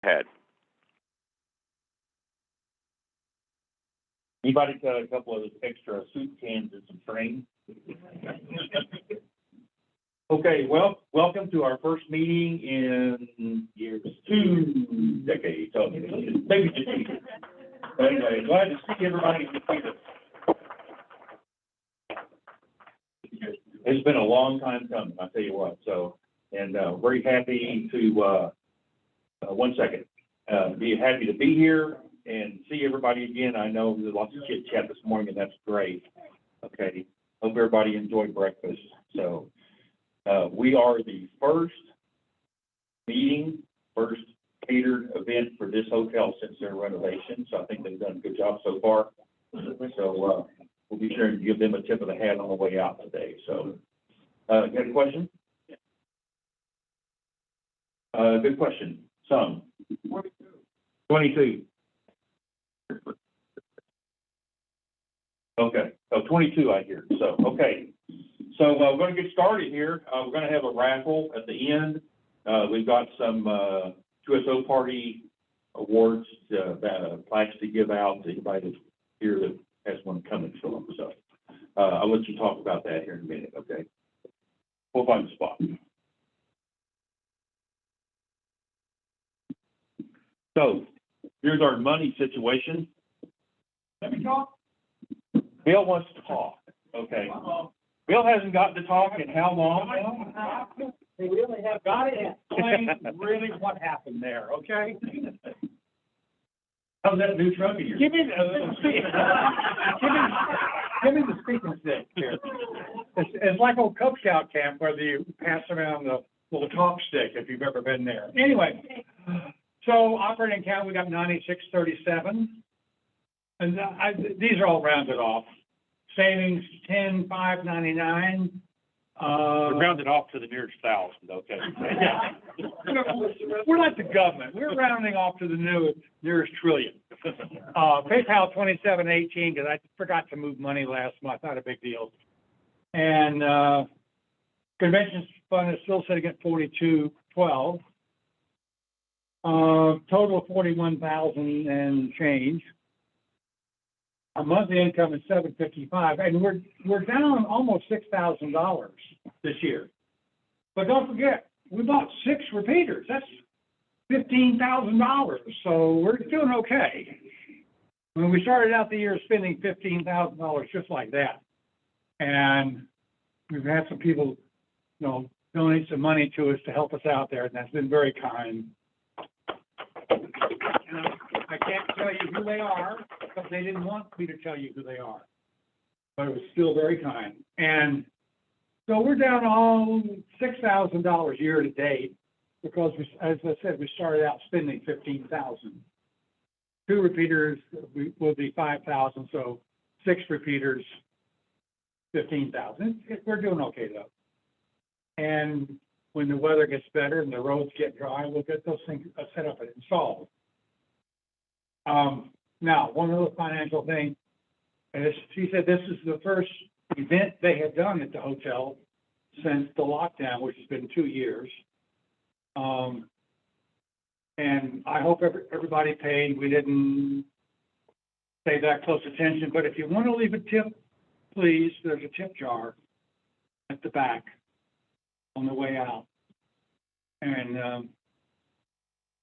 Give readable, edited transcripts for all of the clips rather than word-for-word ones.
Head. Anybody got a couple of extra soup cans and some train? Okay, well, welcome to our first meeting in years, 2 decades, so maybe just. Anyway, glad to see everybody. It's been a long time coming, I'll tell you what, so, and, very happy to, one second, be happy to be here and see everybody again. I know there's lots of chit chat this morning, and that's great. Okay, hope everybody enjoyed breakfast. So, we are the first catered event for this hotel since their renovation. So I think they've done a good job so far. So, we'll be sure to give them a tip of the hat on the way out today. So, you got a question? Good question. Some. 22. Okay, so 22 I hear. So, okay. So we're going to get started here. We're going to have a raffle at the end. We've got some QSO party awards, plaques to give out to anybody here that has one coming to them. So I'll let you talk about that here in a minute, okay? We'll find a spot. So here's our money situation. Let me talk. Bill wants to talk. Okay. Bill hasn't gotten to talk in how long? They really have got to explain really what happened there, okay? How's that new truck of yours? Give me the speaking stick here. It's like old Cub Scout camp where you pass around the little talk stick if you've ever been there. Anyway, so operating account, we got 9637. And these are all rounded off. Savings 10,599. Rounded off to the nearest thousand, okay? Yeah. We're like the government. We're rounding off to the nearest trillion. PayPal 2718 because I forgot to move money last month. Not a big deal. And convention fund is still sitting at 4212. Total 41,000 and change. Our monthly income is $755, and we're down almost $6,000 this year. But don't forget, we bought 6 repeaters. That's $15,000. So we're doing okay. When we started out the year spending $15,000 just like that, and we've had some people, donate some money to us to help us out there, and that's been very kind. I can't tell you who they are because they didn't want me to tell you who they are, but it was still very kind. And so we're down all $6,000 year to date because, as I said, we started out spending $15,000. 2 repeaters will be $5,000, so 6 repeaters, $15,000. We're doing okay though. And when the weather gets better and the roads get dry, we'll get those things set up and installed. Now, one other financial thing, and she said this is the first event they had done at the hotel since the lockdown, which has been 2 years. And I hope everybody paid. We didn't pay that close attention, but if you want to leave a tip, please, there's a tip jar at the back on the way out. And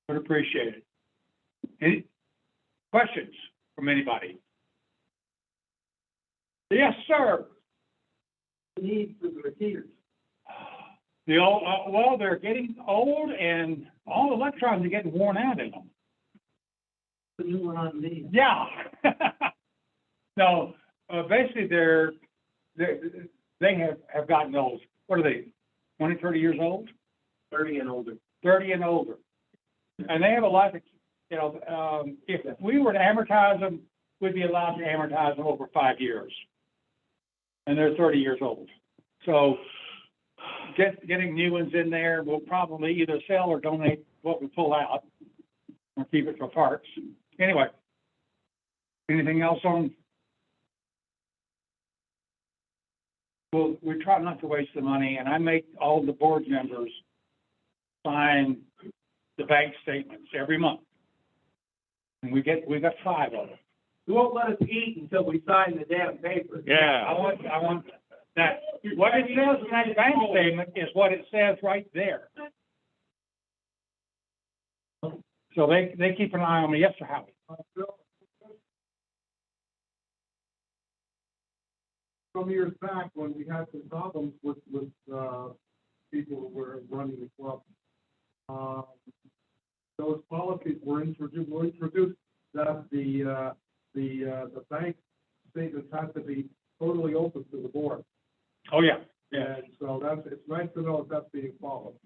would appreciate it. Any questions from anybody? Yes, sir. Need for the repeaters. Well, they're getting old, and all the electrons are getting worn out in them. The new one on me. Yeah. No, basically they have gotten old. What are they? 20, 30 years old? 30 and older. 30 and older. And they have a life, if we were to amortize them, we'd be allowed to amortize them over 5 years. And they're 30 years old. So getting new ones in there, we'll probably either sell or donate what we pull out or keep it for parts. Anyway, anything else on? Well, we try not to waste the money, and I make all the board members sign the bank statements every month. And we got 5 of them. You won't let us eat until we sign the damn paper. I want that, what it says in that bank statement is what it says right there. So they keep an eye on me, yes, sir, Howie. Some years back, when we had some problems with people who were running the club, those policies were introduced that the bank statements have to be totally open to the board. Oh, yeah. And so it's nice to know that that's being followed.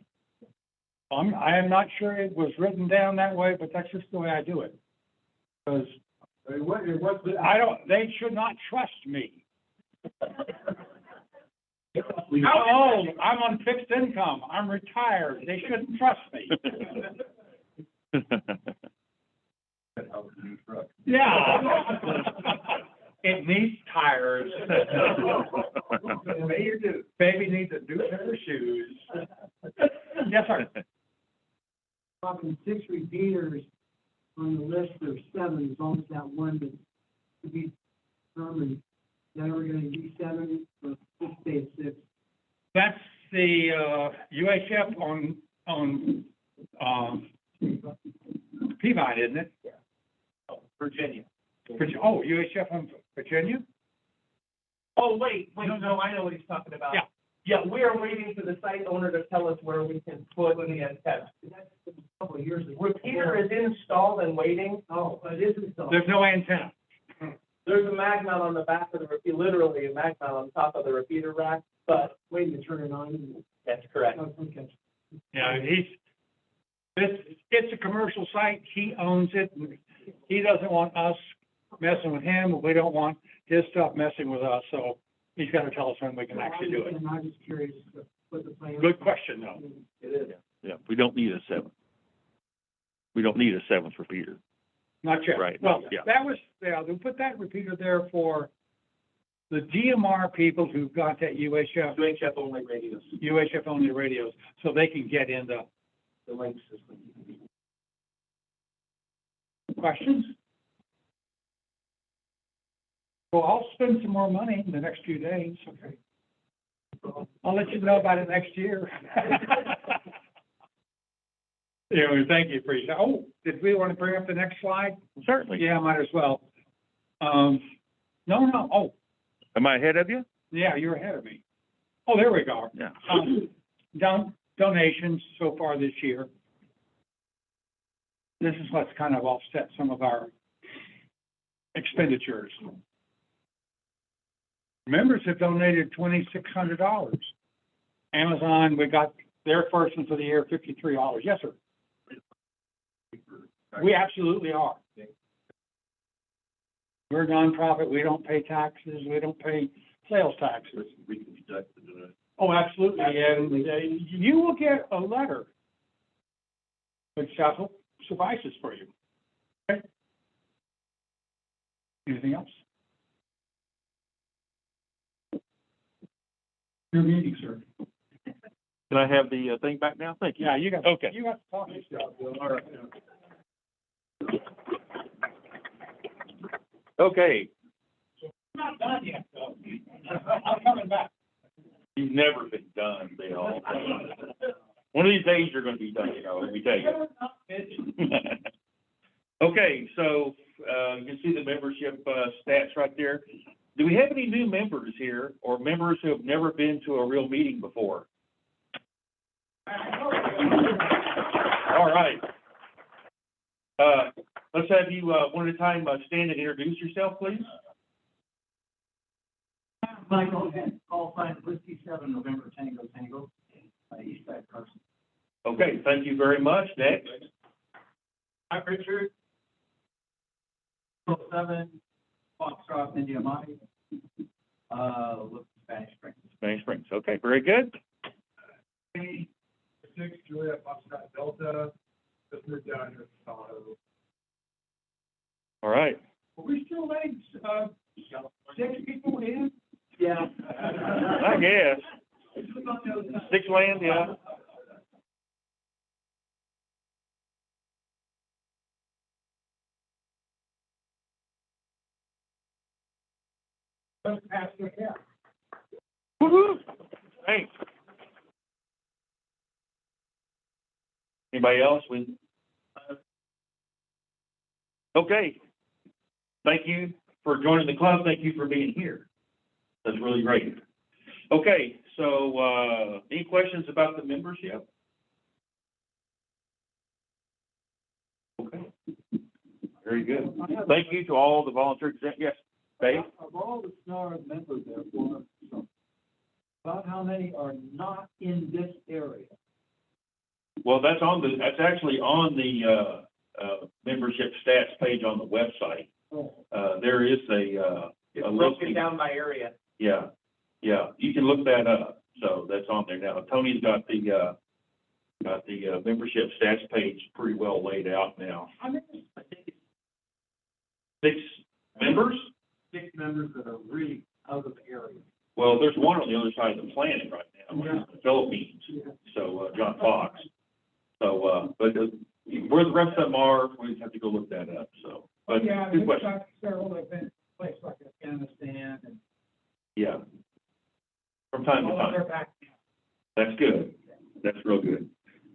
I am not sure it was written down that way, but that's just the way I do it. Because they should not trust me. I'm old, I'm on fixed income, I'm retired, they shouldn't trust me. Yeah. It needs tires. Baby needs a new pair of shoes. Yes, sir. Talking 6 repeaters on the list of 7, as long as that one that to be determined. Now we're gonna be 7, but this day 6. That's the UHF on Peabody, isn't it? Virginia. Oh, UHF on Virginia? Oh, wait, no, I know what he's talking about. Yeah. Yeah, we are waiting for the site owner to tell us where we can put the antenna. That's a couple of years ago. Repeater is installed and waiting. Oh, it is installed. There's no antenna. There's a mag mount on the back of the repeater, literally a mag mount on top of the repeater rack, but waiting to turn it on. That's correct. Okay. Yeah, it's a commercial site, he owns it, he doesn't want us messing with him, we don't want his stuff messing with us, so he's gotta tell us when we can actually do it. I'm just curious what the plan. Good question, though. It is. Yeah, we don't need a 7th. We don't need a 7th repeater. Not yet. Right, Well, yeah. that was, they put that repeater there for the DMR people who've got that UHF only radios, UHF only radios, so they can get in the the link system. questions. So I'll spend some more money in the next few days, okay? I'll let you know about it next year. Anyway, thank you for your, oh, did we want to bring up the next slide? Certainly. Yeah, might as well. No, oh, Am I ahead of you? yeah, you're ahead of me. Oh, there we go. Yeah. Donations so far this year. This is what's kind of offset some of our expenditures. Members have donated $2,600. Amazon, we got their first one for the year, $53. Yes, sir. We absolutely are. We're a nonprofit. We don't pay taxes. We don't pay sales taxes. Oh, absolutely. And you will get a letter which suffices for you. Okay. Anything else? Your meeting, sir. Can I have the thing back now? Thank you. Yeah, you got. Okay. You got to talk this stuff. All right. Okay, Not done yet, though. I'm coming back. you've never been done, Bill. One of these days you're gonna be done, let me tell you. Okay, so, you can see the membership, stats right there. Do we have any new members here, or members who have never been to a real meeting before? All right. Let's have you, one at a time, stand and introduce yourself, please. Michael, call sign Whiskey 7, November Tango, East Side Carson. Okay, thank you very much. Next. Hi, Richard. 7, Foxcroft, India Monte. Look, Spanish Springs. Spanish Springs. Okay, very good. 6, Juliet, Foxtrot, Delta, just moved down here to Colorado. All right. Are we still letting, 6 people in? Yeah. I guess. 6 land, yeah. Let's pass it, yeah. Woo-hoo. Thanks. Anybody else? Okay. Thank you for joining the club. Thank you for being here. That's really great. Okay, so, any questions about the membership? Okay. Very good. Thank you to all the volunteers. Yes, Dave? Of all the SNAR members there, about how many are not in this area? Well, that's actually on the, membership stats page on the website. There is a Broken listing. down by area. Yeah, you can look that up, so that's on there now. Tony's got the membership stats page pretty well laid out now. I think it's 6 members? 6 members that are really out of the area. Well, there's one on the other side of the planet right now, which is the Philippines, so, John Fox. So, but where the rest of them are, we just have to go look that up, so. But Yeah, good we've question. got several that have been places like Afghanistan and Yeah. From time to all time. they're back now. That's good. That's real good.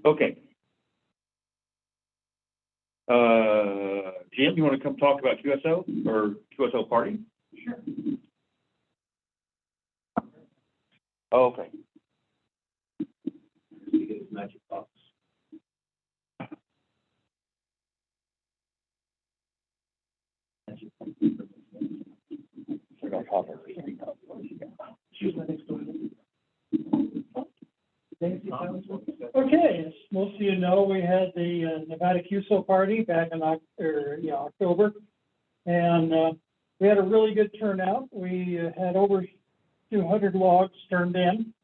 Okay. Jim, you want to come talk about QSO or QSO party? Sure. Oh, okay. You get his magic box. Okay, as most of you know, we had the Nevada QSO party back in October. And we had a really good turnout. We had over 200 logs turned in.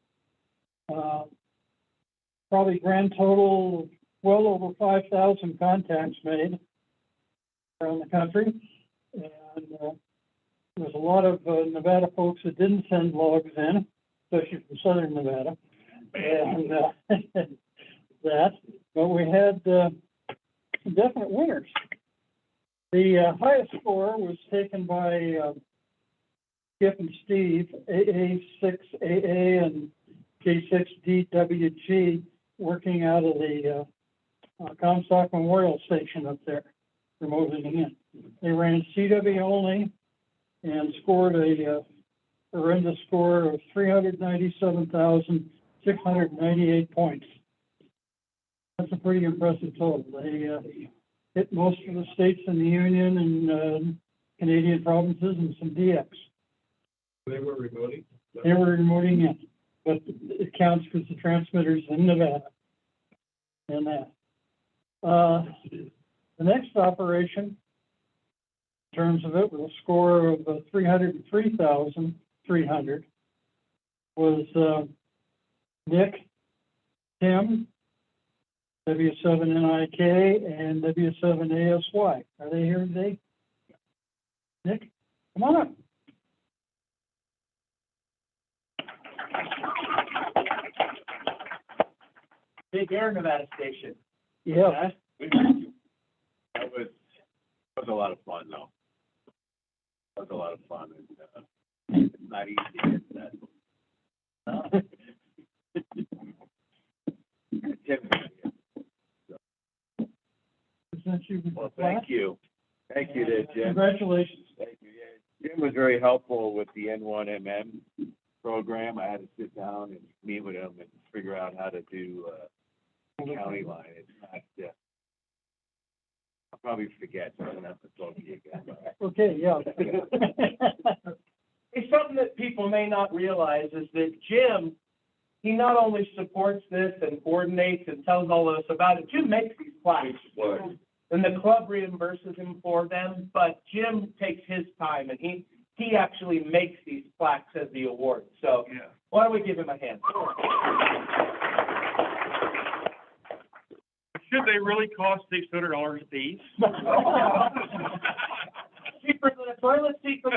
Probably grand total, well over 5,000 contacts made around the country. And there was a lot of Nevada folks that didn't send logs in, especially from southern Nevada. And that, but we had some definite winners. The highest score was taken by Skip and Steve, AA6AA and J6DWG, working out of the Comstock Memorial Station up there, remoting in. They ran CW only and scored a horrendous score of 397,698 points. That's a pretty impressive total. They hit most of the states in the Union and Canadian provinces and some DX. They were remoting? They were remoting in, but it counts because the transmitter's in Nevada. And that. The next operation, in terms of it, with a score of 303,300, was Nick, Tim, W7NIK, and W7ASY. Are they here today? Nick, come on up. Big Air Nevada station. Yeah. That was a lot of fun, though. That was a lot of fun. And, it's not easy to get that. Well, thank you. Thank you there, Jim. Congratulations. Thank you. Yeah, Jim was very helpful with the N1MM program. I had to sit down and meet with him and figure out how to do the county line. It's not, I'll probably forget, so I don't have to talk to you again. Okay, yeah. It's something that people may not realize is that Jim, he not only supports this and coordinates and tells all of us about it, Jim makes these plaques. And the club reimburses him for them, but Jim takes his time and he actually makes these plaques as the award. So why don't we give him a hand? Should they really cost $600 a piece? Cheaper than a toilet seat from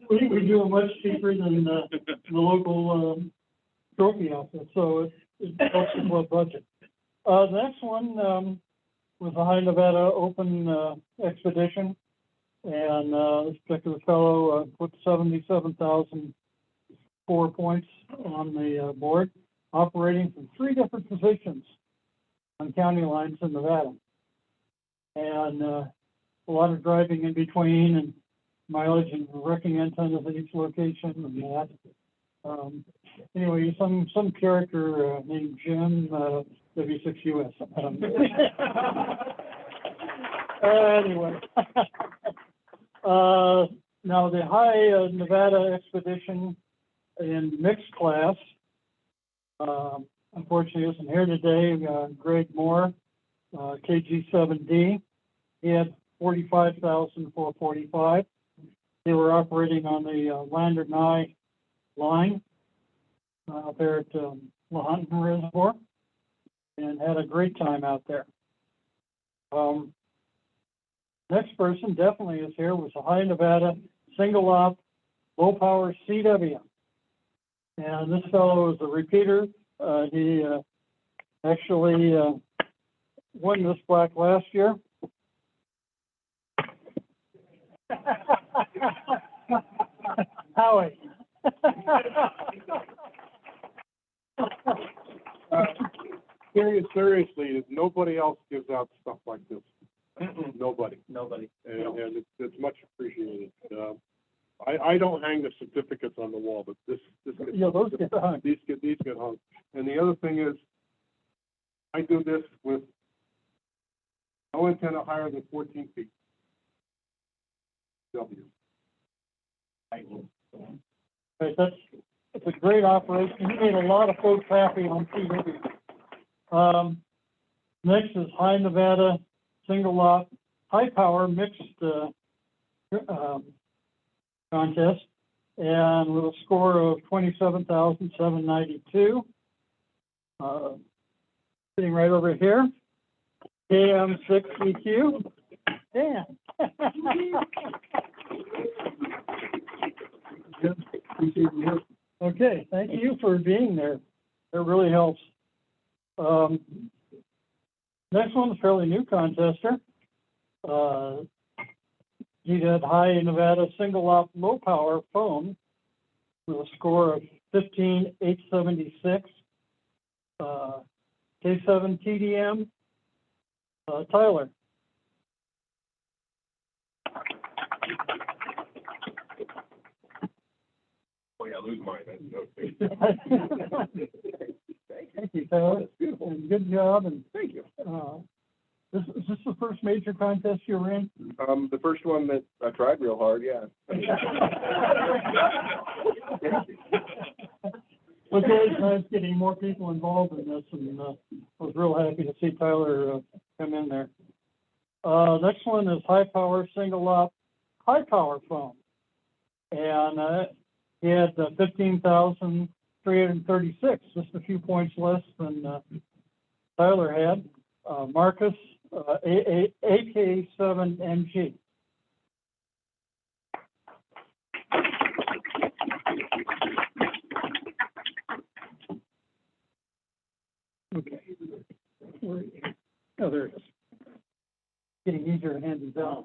We do it much cheaper than the local trophy outfit, so it helps with our budget. The next one was the High Nevada Open Expedition. And, this particular fellow, put 77,004 points on the, board, operating from 3 different positions on county lines in Nevada. And, a lot of driving in between and mileage and wrecking antennas at each location and that. Anyway, some character named Jim, W6US. Anyway. Now the High Nevada Expedition in mixed class, unfortunately isn't here today. Greg Moore, KG7D. He had 45,445. They were operating on the Lander Nye line there at Lahontan Reservoir, and had a great time out there. Next person definitely is here was a High Nevada single op low power CW, and this fellow is a repeater. He actually won this plaque last year. Howie. Seriously, nobody else gives out stuff like this. Nobody. And it's much appreciated. I don't hang the certificates on the wall, but this Yeah, those get hung. these get hung. And the other thing is, I do this with no antenna higher than 14 feet. W. Right, it's a great operation. He made a lot of folks happy on TV. Next is High Nevada single lot high power mixed contest, and with a score of 27,792. Sitting right over here, KM6EQ. Dan. Okay, thank you for being there. That really helps. Next one's a fairly new contester. He did High Nevada single op low power phone with a score of 15,876. K7 TDM, Tyler. Oh yeah, lose mine. That's no thing. Thank you, Tyler. That's beautiful. And good job, and Thank you. is this the first major contest you were in? The first one that I tried real hard, yeah. Well, it's nice getting more people involved in this, and I was real happy to see Tyler come in there. Next one is high power single op high power phone, and he had 15,336, just a few points less than Tyler had. Marcus, AK7MG. Okay. Oh, there it is. Getting easier to hand these out.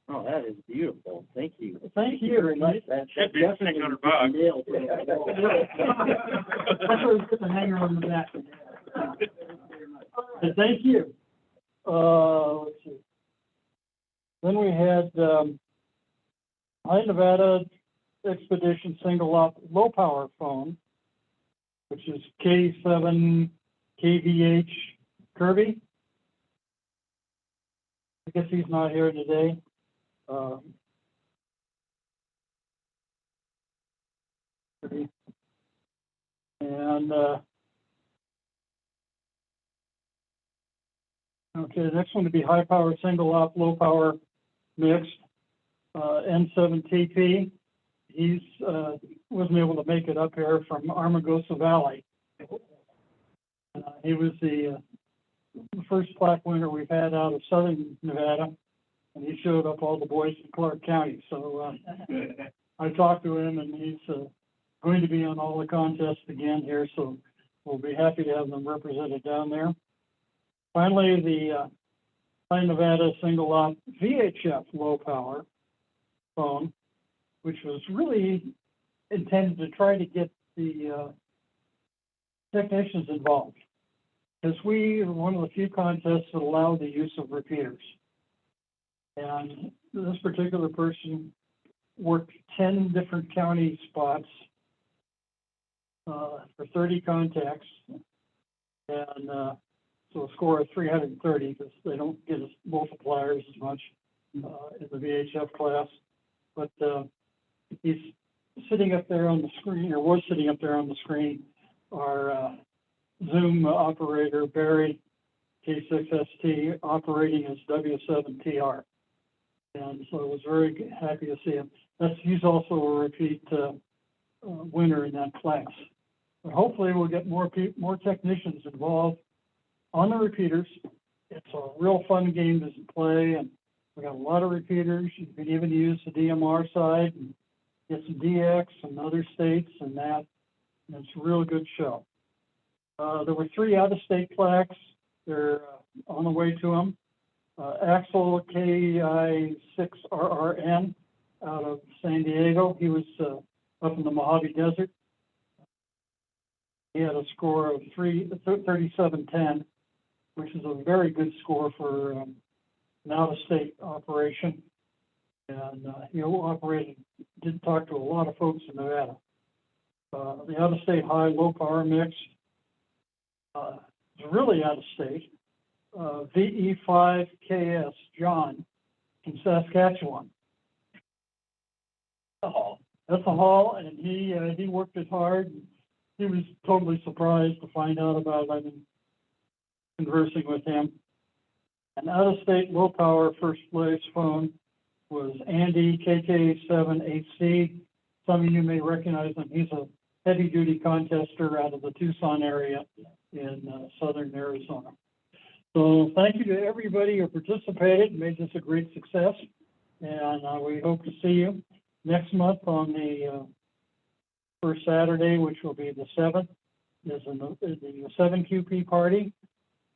Oh, that is beautiful. Thank you. Thank you very much. That That'd be definitely $600. nailed it. That's where we put the hanger on the back. But thank you. Let's see. Then we had High Nevada Expedition single op low power phone, which is K7 KVH Kirby. I guess he's not here today. And okay, the next one to be high power single op low power mixed N7TP. He's wasn't able to make it up here from Armagosa Valley. He was the first plaque winner we've had out of Southern Nevada, and he showed up all the boys in Clark County. So I talked to him, and he's going to be on all the contests again here. So we'll be happy to have them represented down there. Finally, the Nevada single out VHF low power phone, which was really intended to try to get the technicians involved. Because we are one of the few contests that allow the use of repeaters. And this particular person worked 10 different county spots for 30 contacts. And so a score of 330, because they don't get as multipliers as much in the VHF class. But he's sitting up there on the screen, or was sitting up there on the screen, our Zoom operator, Barry, K6ST, operating as W7TR. And so I was very happy to see him. He's also a repeat winner in that class. But hopefully we'll get more technicians involved on the repeaters. It's a real fun game to play, and we got a lot of repeaters. You can even use the DMR side and get some DX and other states and that. And it's a real good show. There were 3 out-of-state plaques. They're on the way to them. Axel KI6RRN out of San Diego. He was up in the Mojave Desert. He had a score of 3710, which is a very good score for an out-of-state operation. And he did talk to a lot of folks in Nevada. The out-of-state high-low power mix is really out-of-state. VE5KS John in Saskatchewan. That's a haul, and he worked it hard. He was totally surprised to find out about it. I've been conversing with him. An out-of-state low-power first place phone was Andy KK7HC. Some of you may recognize him. He's a heavy-duty contester out of the Tucson area in southern Arizona. So thank you to everybody who participated and made this a great success. And we hope to see you next month on the first Saturday, which will be the 7th, is the 7QP party.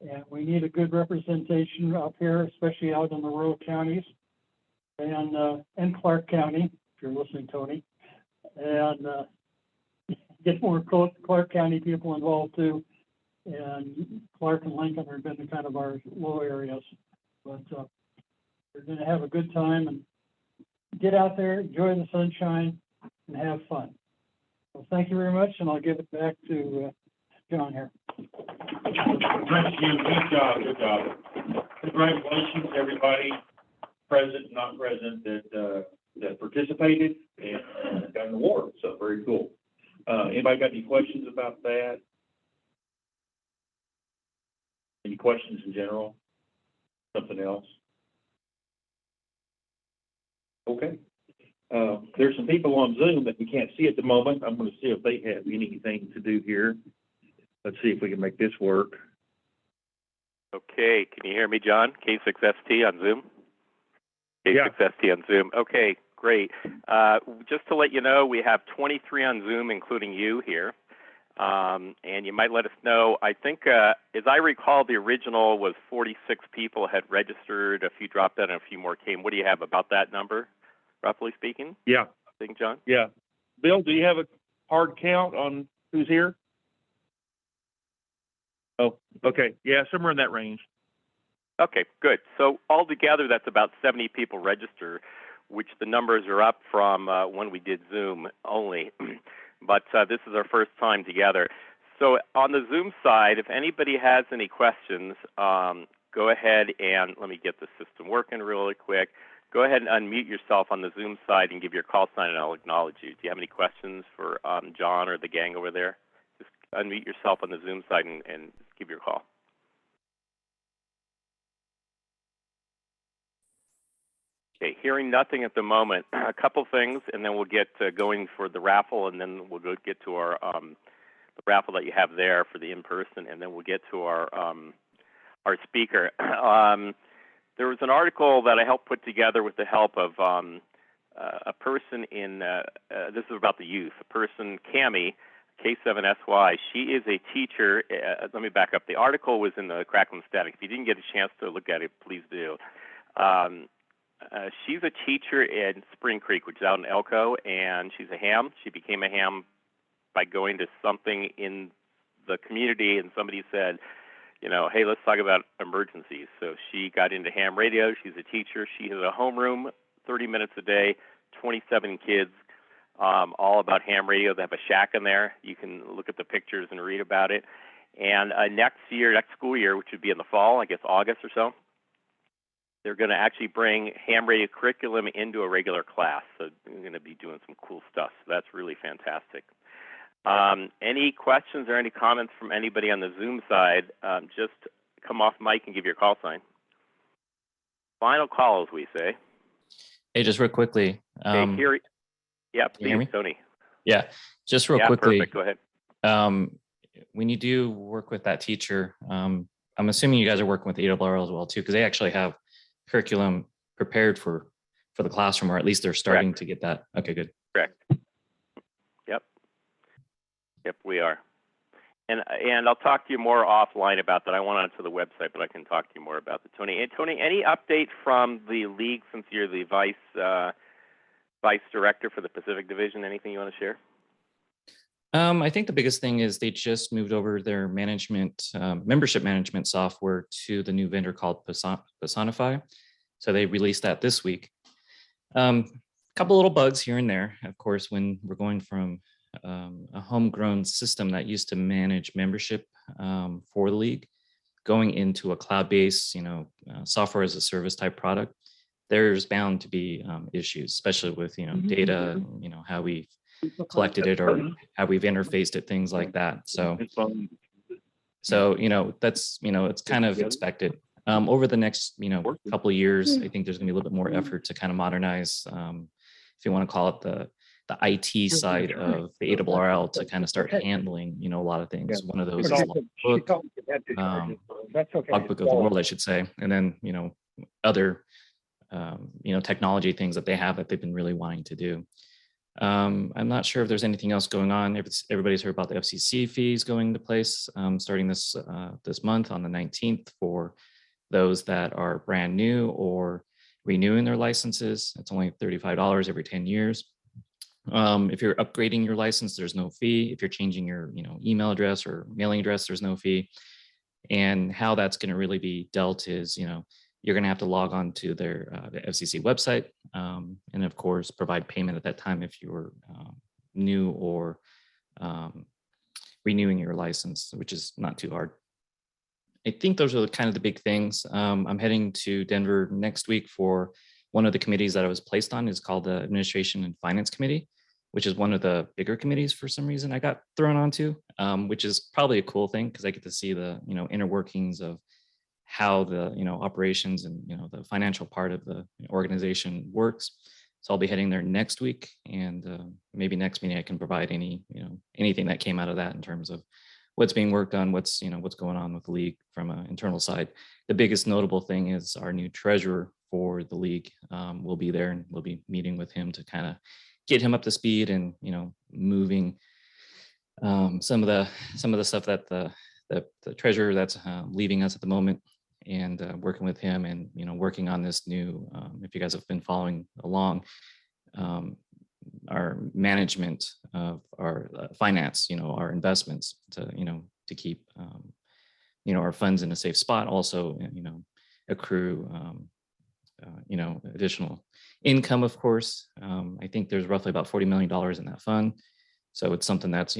And we need a good representation up here, especially out in the rural counties and Clark County, if you're listening, Tony. And get more Clark County people involved too. And Clark and Lincoln have been kind of our low areas. But we're going to have a good time and get out there, enjoy the sunshine, and have fun. Well, thank you very much, and I'll give it back to John here. Thanks, Jim. Good job, good job. Congratulations, everybody, present and not present, that participated and got an award. So very cool. Anybody got any questions about that? Any questions in general? Something else? Okay. There's some people on Zoom that we can't see at the moment. I'm going to see if they have anything to do here. Let's see if we can make this work. Okay, can you hear me, John? K6ST on Zoom? K6ST on Zoom. Okay, great. Just to let you know, we have 23 on Zoom, including you here. And you might let us know, I think, as I recall, the original was 46 people had registered, a few dropped out, and a few more came. What do you have about that number, roughly speaking? Yeah. I think, John? Yeah. Bill, do you have a hard count on who's here? Oh, okay. Yeah, somewhere in that range. Okay, good. So altogether, that's about 70 people register, which the numbers are up from when we did Zoom only. But this is our first time together. So on the Zoom side, if anybody has any questions, go ahead and let me get the system working really quick. Go ahead and unmute yourself on the Zoom side and give your call sign, and I'll acknowledge you. Do you have any questions for John or the gang over there? Just unmute yourself on the Zoom side and give your call. Okay, hearing nothing at the moment. A couple things, and then we'll get going for the raffle, and then we'll get to our the raffle that you have there for the in-person, and then we'll get to our speaker. There was an article that I helped put together with the help of a person in, this is about the youth, a person, Cammie K7SY. She is a teacher. Let me back up. The article was in the Crackling Static. If you didn't get a chance to look at it, please do. She's a teacher in Spring Creek, which is out in Elko, and she's a ham. She became a ham by going to something in the community, and somebody said, hey, let's talk about emergencies. So she got into ham radio. She's a teacher. She has a homeroom, 30 minutes a day, 27 kids, all about ham radio. They have a shack in there. You can look at the pictures and read about it. And next school year, which would be in the fall, I guess August or so, they're going to actually bring ham radio curriculum into a regular class. So they're going to be doing some cool stuff. So that's really fantastic. Any questions or any comments from anybody on the Zoom side? Just come off mic and give your call sign. Final call, as we say. Hey, just real quickly. Yeah, Can you hear please, me? Tony. Yeah, just real quickly. Perfect. Go ahead. When you do work with that teacher, I'm assuming you guys are working with AWRL as well too, because they actually have curriculum prepared for the classroom, or at least they're starting to get that. Okay, good. Correct. Yep, we are. And I'll talk to you more offline about that. I went onto the website, but I can talk to you more about that. Tony, any update from the league since you're the vice director for the Pacific Division? Anything you want to share? I think the biggest thing is they just moved over their membership management software to the new vendor called Personify. So they released that this week. A couple little bugs here and there, of course, when we're going from a homegrown system that used to manage membership for the league, going into a cloud-based, software as a service type product. There's bound to be issues, especially with data, how we collected it or how we've interfaced it, things like that. So that's it's kind of expected. Over the next couple of years, I think there's gonna be a little bit more effort to kind of modernize, if you want to call it the IT side of the AWRL, to kind of start handling a lot of things. One of those is logbook, logbook of the world, I should say, and then other technology things that they have that they've been really wanting to do. I'm not sure if there's anything else going on. Everybody's heard about the Fcc fees going into place starting this month on the 19th for those that are brand new or renewing their licenses. It's only $35 every 10 years. If you're upgrading your license, there's no fee. If you're changing your email address or mailing address, there's no fee. And how that's going to really be dealt is you're going to have to log on to their the FCC website, and of course provide payment at that time if you're new or renewing your license, which is not too hard. I think those are kind of the big things. I'm heading to Denver next week for one of the committees that I was placed on. Is called the Administration and Finance Committee, which is one of the bigger committees for some reason I got thrown onto, which is probably a cool thing because I get to see the inner workings of how the operations and the financial part of the organization works. So I'll be heading there next week, and maybe next meeting I can provide any anything that came out of that in terms of what's being worked on, what's going on with the league from an internal side. The biggest notable thing is our new treasurer for the league will be there, and we'll be meeting with him to kind of get him up to speed and moving some of the stuff that the treasurer that's leaving us at the moment, and working with him and working on this new if you guys have been following along, our management of our finance, our investments to keep our funds in a safe spot, also accrue additional income, of course. I think there's roughly about $40 million in that fund, so it's something that's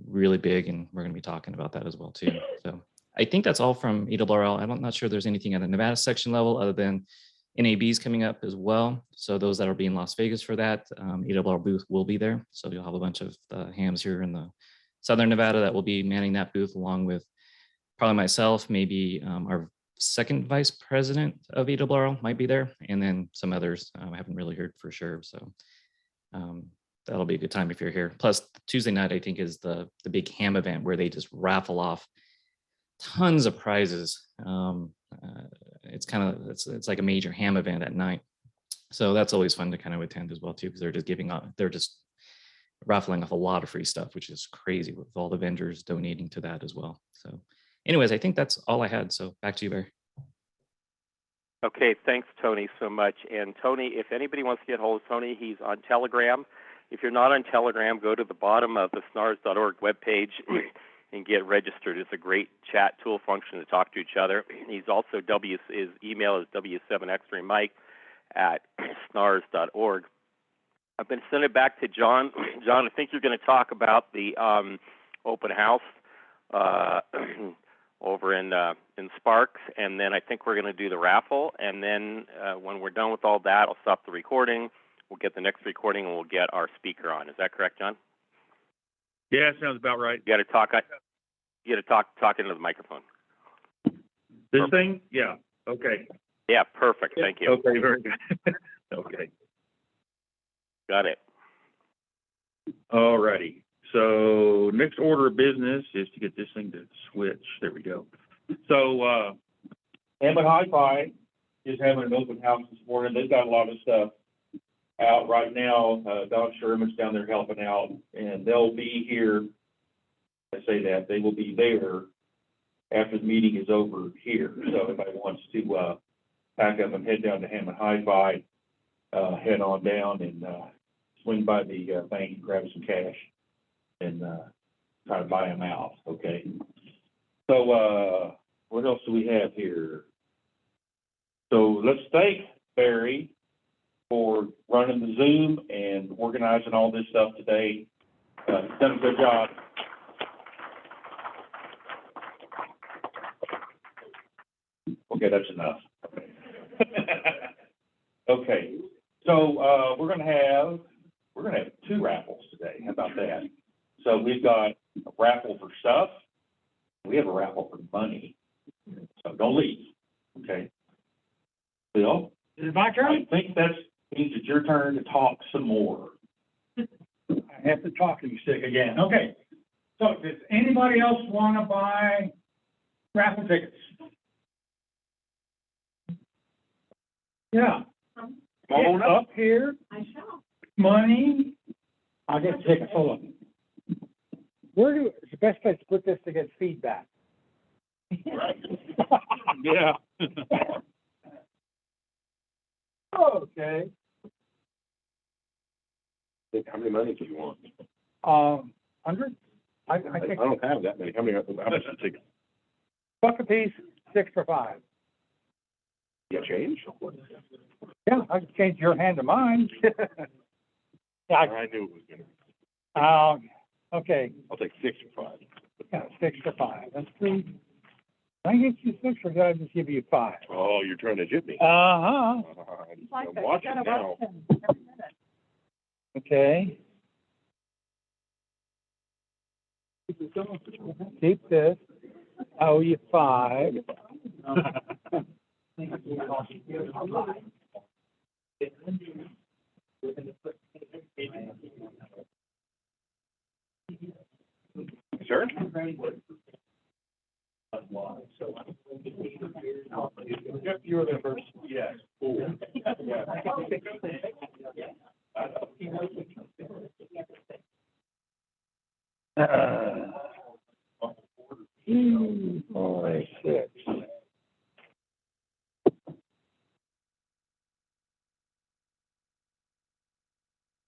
really big, and we're going to be talking about that as well too. So I think that's all from AWRL. I'm not sure if there's anything at the Nevada section level other than NAB's coming up as well. So those that will be in Las Vegas for that, AWRL booth will be there. So you'll have a bunch of hams here in the Southern Nevada that will be manning that booth, along with probably myself, maybe our second vice president of AWRL might be there, and then some others I haven't really heard for sure. So that'll be a good time if you're here. Plus Tuesday night, I think, is the big ham event where they just raffle off tons of prizes. It's kind of it's like a major ham event at night, so that's always fun to kind of attend as well too, because they're just raffling off a lot of free stuff, which is crazy with all the vendors donating to that as well. So anyways, I think that's all I had. So back to you, Barry. Okay, thanks, Tony, so much. And Tony, if anybody wants to get hold of Tony, he's on Telegram. If you're not on Telegram, go to the bottom of the snars.org webpage and get registered. It's a great chat tool function to talk to each other. He's also his email is w7xraymike@snars.org. I'm going to send it back to John. John, I think you're going to talk about the open house over in Sparks, and then I think we're going to do the raffle. And then when we're done with all that, I'll stop the recording. We'll get the next recording, and we'll get our speaker on. Is that correct, John? Yeah, sounds about right. You got to talk. You got to talk into the microphone. This thing? Yeah. Okay. Yeah, perfect. Thank you. Okay, very good. Okay. Got it. All righty. So next order of business is to get this thing to switch. There we go. So Hammond Hi-Fi is having an open house this morning. They've got a lot of stuff out right now. Don Sherman's down there helping out, and they'll be here. I say that they will be there after the meeting is over here. So if anybody wants to pack up and head down to Hammond Hi-Fi, head on down and swing by the bank and grab some cash and try to buy them out. Okay. So what else do we have here? So let's thank Barry for running the Zoom and organizing all this stuff today. He's done a good job. Okay, that's enough. Okay, so we're gonna have two raffles today. How about that? So we've got a raffle for stuff. We have a raffle for money. So don't leave. Okay. Bill? Is it my turn? I think that means it's your turn to talk some more. I have the talking stick again. Okay. So does anybody else want to buy raffle tickets? Yeah. Come on Up here, I shall. money. I'll get tickets. Hold on. Is the best place to put this to get feedback? Yeah. Okay. How many money do you want? 100? I I think don't have that many. How much to take? buck a piece, 6 for 5. You change? Yeah, I can change your hand to mine. Yeah, I knew it was gonna. okay, I'll take 6 or 5. yeah, 6 for 5. That's 3. Did I get you 6 or did I just give you 5? Oh, you're trying to jip me. Uh-huh. I'm watching now. Okay. Keep this. I owe you 5. Sir? Yep, you were there first. Yes. Cool. Four, 6.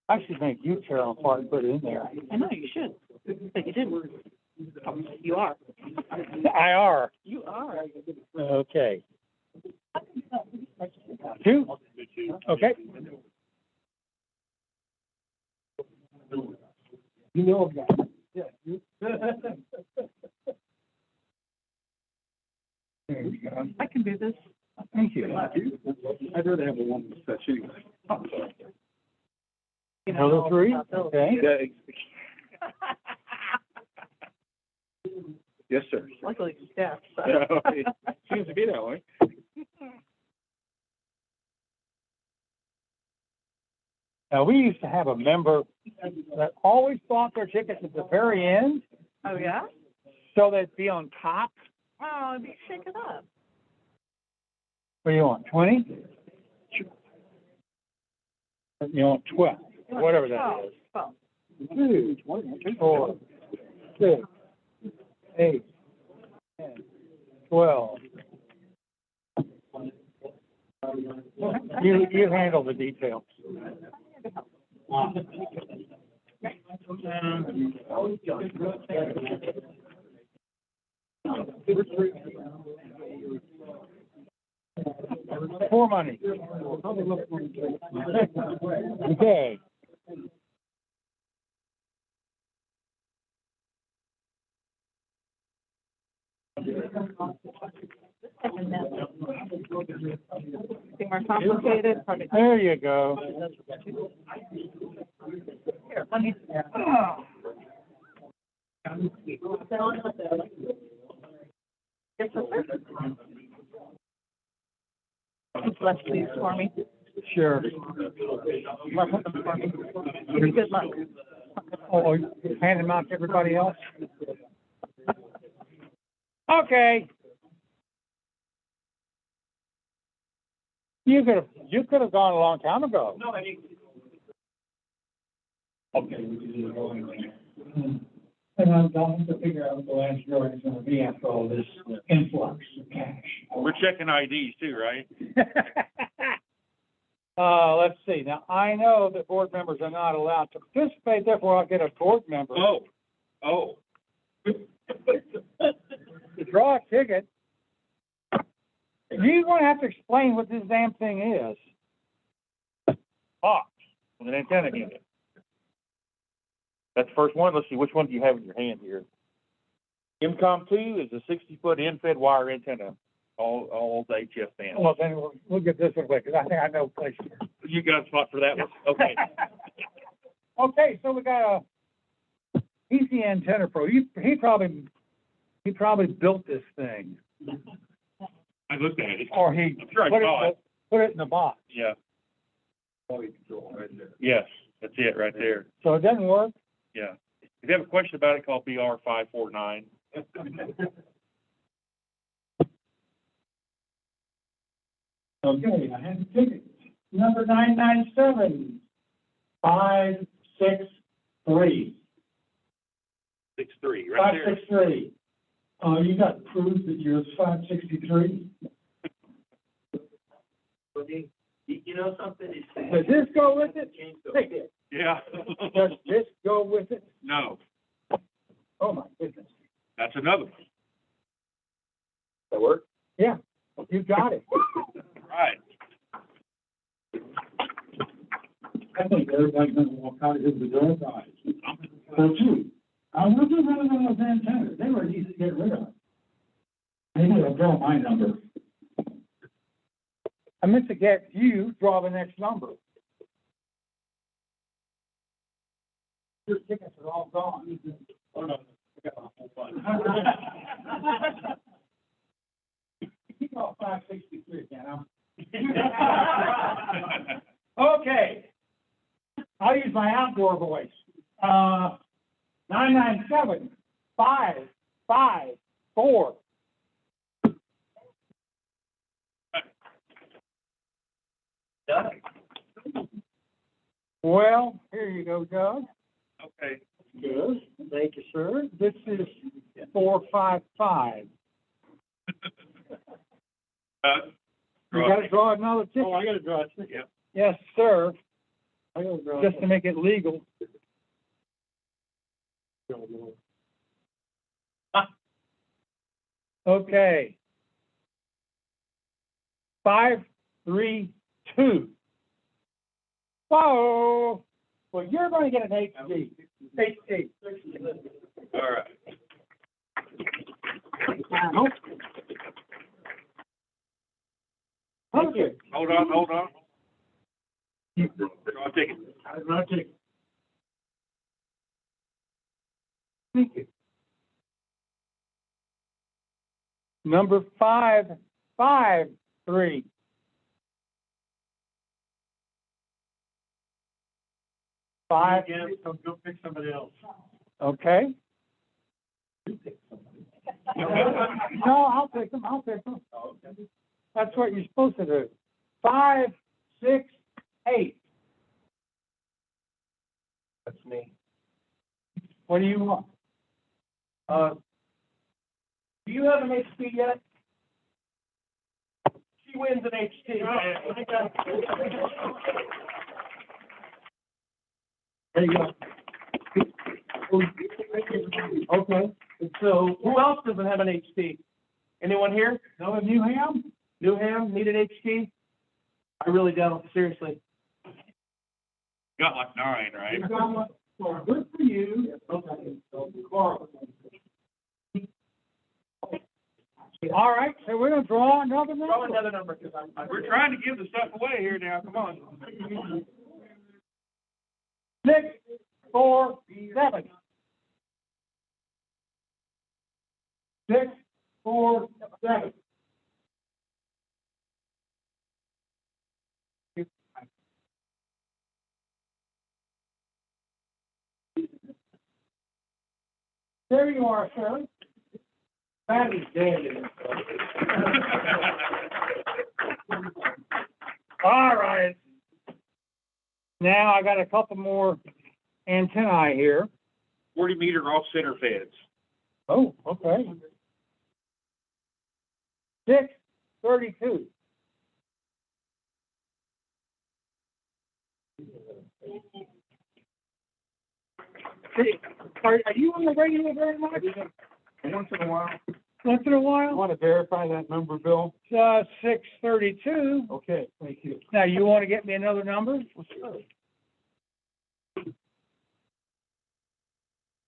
I should make you tear them apart and put it in there. I know, you should, but you didn't. You are. I are. You are. Okay. 2? Okay. You know a guy. Yeah. There you go. I can do this. Thank you. I'd rather have a one such anyway. Another 3? Okay. Yes, sir. Luckily, yeah. So. Seems to be that way. Now, we used to have a member that always bought their tickets at the very end, Oh, yeah? so they'd be on top. Oh, shake it up. What do you want, 20? You want 12, whatever that is. 12. 2, 4, 6, 8, 10, 12. You handle the details. For money. Okay. More complicated. There you go. Here, let me. Bless these for me. Sure. Love them for me. Give me good luck. Oh, you handing them out to everybody else? Okay. You could have gone a long time ago. No, I mean. And I'm trying to figure out what the last drawing is gonna be after all this influx of cash. We're checking IDs too, right? Let's see, now, I know that board members are not allowed to participate, therefore I'll get a board member Oh. to draw a ticket. You're gonna have to explain what this damn thing is. Box with an antenna in it. That's the first one. Let's see, which one do you have in your hand here? MCOM 2 is a 60-foot end-fed wire antenna, all the HF bands. Well, then we'll get this one quick, because I think I know place. You got a spot for that one? Okay. Okay, so we got he's the antenna pro. He probably built this thing, I looked at it. or he I'm sure I saw it. put it in the box. Yeah. Yes, that's it right there. So it doesn't work? Yeah. If you have a question about it, call BR 549. Okay, I have the ticket. Number 997, 563. 63, right there. 563. You got proof that you're 563? You know something? Does this go with it? Yeah. Does this go with it? No, Oh, my goodness. that's another one. That work? Yeah, you got it. Right. I think everybody's gonna walk out of here with their eyes. So too, I wasn't running on those antennas, they were easy to get rid of. I need to draw my number. I meant to get you draw the next number. Your tickets are all gone. Oh, no, I got a whole bunch. Keep off 563 again, Okay. I'll use my outdoor voice. 997, 554. Well, here you go, Doug. Okay. Good. Thank you, sir. This is 455. You gotta draw another ticket. Oh, I gotta draw a ticket. Yes, sir. I gotta draw. Just to make it legal. Okay. 532. Whoa. Well, you're going to get an HD. HD. All right. Okay. Hold on. I'll take it. I'll take it. Thank you. Number 553. Five. So go pick somebody else. Okay. No, I'll pick them. That's what you're supposed to do. 5, 6, 8. That's me. What do you want? Do you have an HT yet? She wins an HT. There you go. Okay, So who else doesn't have an HT? Anyone here? no, of you, Ham? Newham, need an HT? I really don't, seriously. Got like 9, right? You got one. Well, good for you. Okay. All right, so we're gonna draw another number. Draw another number, because I'm. We're trying to give the stuff away here now, come on. 6, 4, 7. 6, 4, 7. There you are, sir. That is dead. All right. Now I got a couple more antennae here. 40-meter off-center feds. Oh, okay. 632. Are you on the radio very much? Once in a while. Once in a while? Want to verify that number, Bill? 632. Okay, thank you. Now, you want to get me another number? Well, sure. There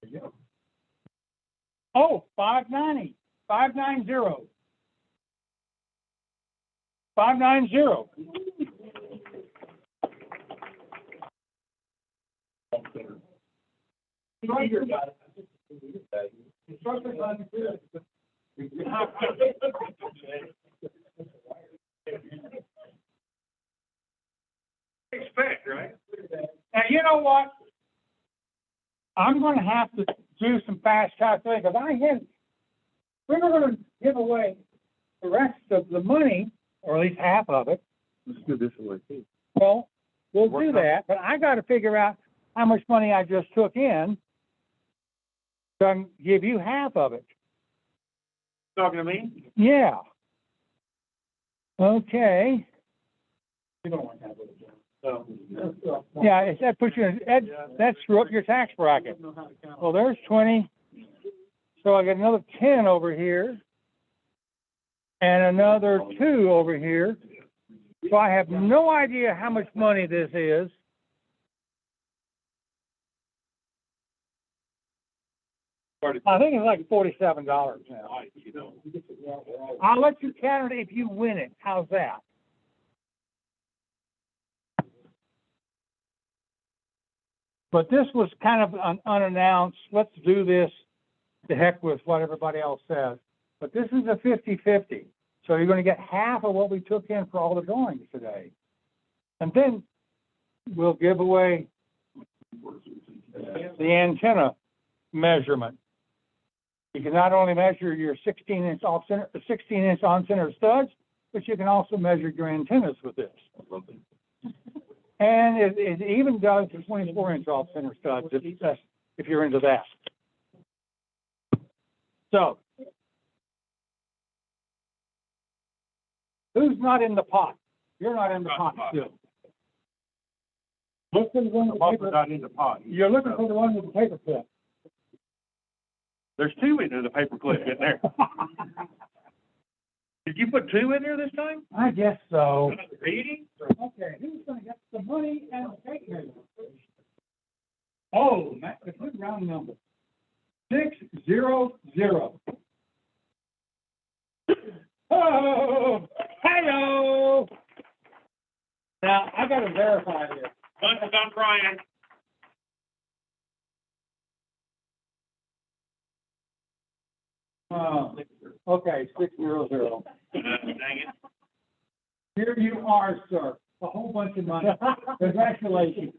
you go. Oh, 590. 590. 590. Expect, right? Now, you know what? I'm going to have to do some fast calculating, because we were going to give away the rest of the money, or at least half of it. Let's do this away too. Well, we'll do that, but I got to figure out how much money I just took in, so I can give you half of it. Talking to me? Yeah. Okay. You don't want to have it. Yeah, that puts you in, that's screw up your tax bracket. Well, there's 20. So I got another 10 over here. And another 2 over here. So I have no idea how much money this is. I think it's like $47 now. I'll let you count it if you win it. How's that? But this was kind of unannounced. Let's do this. To heck with what everybody else says. But this is a 50-50. So you're going to get half of what we took in for all the drawings today. And then we'll give away the antenna measurement. You can not only measure your 16-inch off-center, 16-inch on-center studs, but you can also measure your antennas with this. And it even does the 24-inch off-center studs if you're into that. So, who's not in the pot? You're not in the pot still. Look for the one with the paper. Not in the pot. You're looking for the one with the paper clip. There's 2 in the paper clip in there. Did you put 2 in there this time? I guess so. Reading? Okay, who's gonna get the money and the paper? Oh, that's a good round number. 600. Oh, hello. Now, I gotta verify this. Bunch of done crying. Okay, 600. Dang it. Here you are, sir. A whole bunch of money. Congratulations.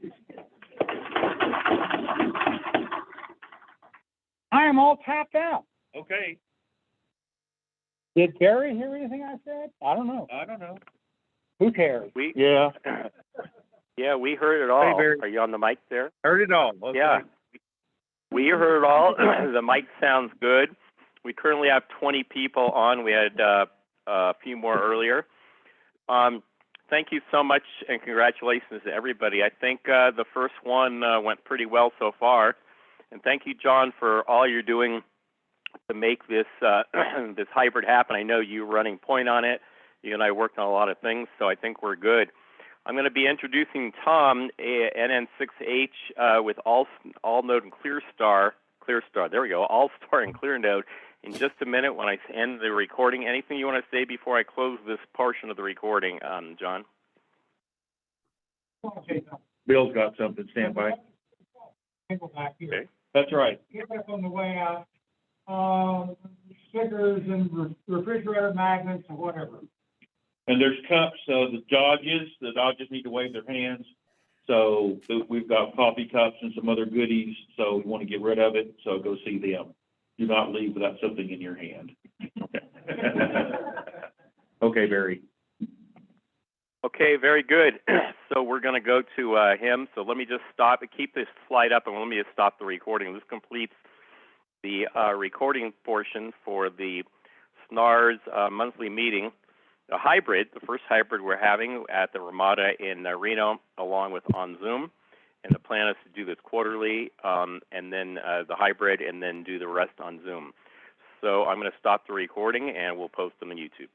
I am all tapped out. Okay, Did Gary hear anything I said? I don't know. I don't know. Who cares? Yeah. Yeah, we heard it all. Barry. Are you on the mic there? Heard it all. Okay. Yeah. We heard all. The mic sounds good. We currently have 20 people on. We had a few more earlier. Thank you so much, and congratulations to everybody. I think the first one went pretty well so far. And thank you, John, for all you're doing to make this this hybrid happen. I know you're running point on it. You and I worked on a lot of things, so I think we're good. I'm going to be introducing Tom, NN6H, with All Node and ClearStar. There we go, All-Star and ClearNode. In just a minute when I end the recording. Anything you want to say before I close this portion of the recording, John? Bill's got something, stand by. Back here. Okay. That's right. Get back on the way out, stickers and refrigerator magnets or whatever. And there's cups, the Dodgers need to wave their hands. So we've got coffee cups and some other goodies, so we want to get rid of it, so go see them. Do not leave without something in your hand. Okay, Barry. Okay, very good. So we're going to go to him. So let me just keep this slide up, and let me just stop the recording. This completes the recording portion for the SNARS monthly meeting, a hybrid, the first hybrid we're having at the Ramada in Reno, along with on Zoom. And the plan is to do this quarterly, and then the hybrid, and then do the rest on Zoom. So I'm going to stop the recording, and we'll post them on YouTube.